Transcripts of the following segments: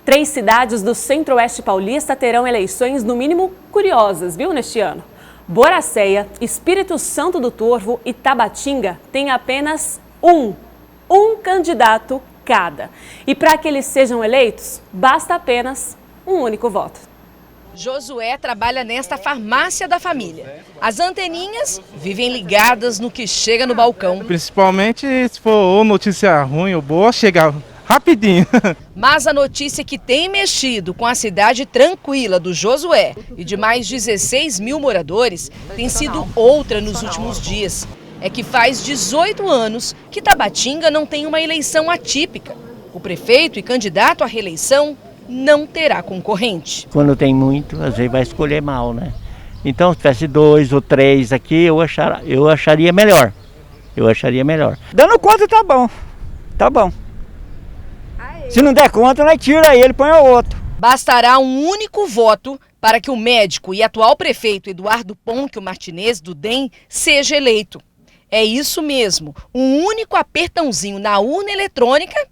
Três cidades do Centro-Oeste paulista terão eleições, no mínimo, curiosas, viu, neste ano. Boracéia, Espírito Santo do Turvo e Tabatinga têm apenas um candidato cada. E para que eles sejam eleitos, basta apenas um único voto. Josué trabalha nesta farmácia da família. As anteninhas vivem ligadas no que chega no balcão. Principalmente se for ou notícia ruim ou boa, chega rapidinho. Mas a notícia que tem mexido com a cidade tranquila do Josué e de mais 16 mil moradores tem sido outra nos últimos dias. É que faz 18 anos que Tabatinga não tem uma eleição atípica. O prefeito e candidato à reeleição não terá concorrente. Quando tem muito, às vezes vai escolher mal, né? Então, se tivesse 2 ou 3 aqui, eu acharia melhor. Dando conta, tá bom. Tá bom. Se não der conta, nós tira ele e põe o outro. Bastará um único voto para que o médico e atual prefeito Eduardo Ponquio Martinez, do DEM, seja eleito. É isso mesmo, um único apertãozinho na urna eletrônica.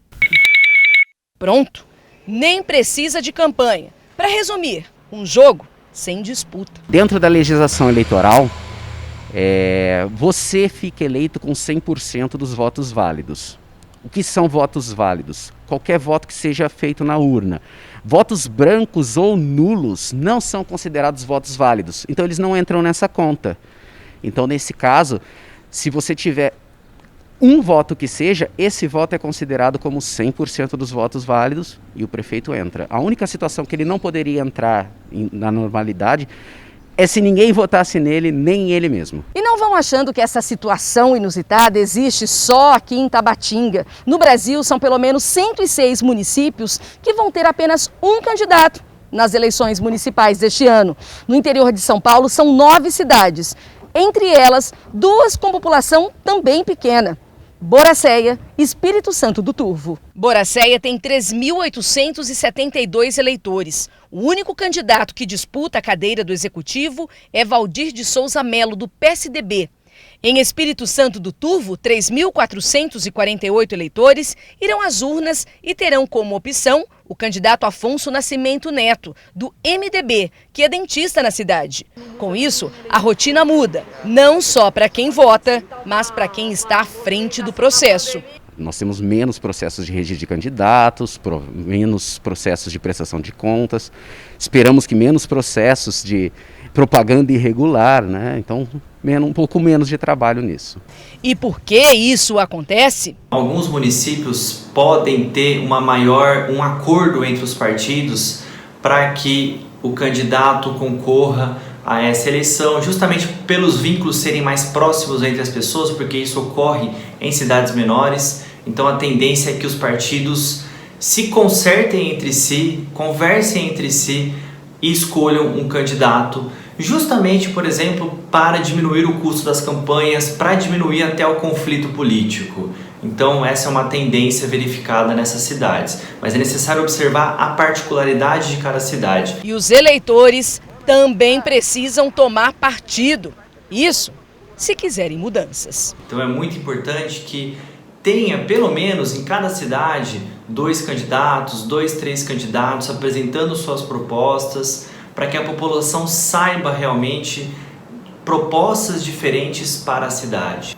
Pronto. Nem precisa de campanha. Para resumir, um jogo sem disputa. Dentro da legislação eleitoral, você fica eleito com 100% dos votos válidos. O que são votos válidos? Qualquer voto que seja feito na urna. Votos brancos ou nulos não são considerados votos válidos, então eles não entram nessa conta. Então, nesse caso, se você tiver um voto que seja, esse voto é considerado como 100% dos votos válidos e o prefeito entra. A única situação que ele não poderia entrar na normalidade é se ninguém votasse nele, nem ele mesmo. E não vão achando que essa situação inusitada existe só aqui em Tabatinga. No Brasil, são pelo menos 106 municípios que vão ter apenas um candidato nas eleições municipais deste ano. No interior de São Paulo, são 9 cidades. Entre elas, 2 com população também pequena. Boracéia, Espírito Santo do Turvo. Boracéia tem 3.872 eleitores. O único candidato que disputa a cadeira do Executivo é Valdir de Souza Melo, do PSDB. Em Espírito Santo do Turvo, 3.448 eleitores irão às urnas e terão como opção o candidato Afonso Nascimento Neto, do MDB, que é dentista na cidade. Com isso, a rotina muda, não só para quem vota, mas para quem está à frente do processo. Nós temos menos processos de registro de candidatos, menos processos de prestação de contas, esperamos que menos processos de propaganda irregular, né? Então, um pouco menos de trabalho nisso. E por que isso acontece? Alguns municípios podem ter um acordo entre os partidos para que o candidato concorra a essa eleição, justamente pelos vínculos serem mais próximos entre as pessoas, porque isso ocorre em cidades menores. Então a tendência é que os partidos se consertem entre si, conversem entre si e escolham um candidato, justamente, por exemplo, para diminuir o custo das campanhas, para diminuir até o conflito político. Então essa é uma tendência verificada nessas cidades, mas é necessário observar a particularidade de cada cidade. E os eleitores também precisam tomar partido. Isso, se quiserem mudanças. Então é muito importante que tenha, pelo menos em cada cidade, 2 candidatos, 2, 3 candidatos apresentando suas propostas, para que a população saiba realmente propostas diferentes para a cidade.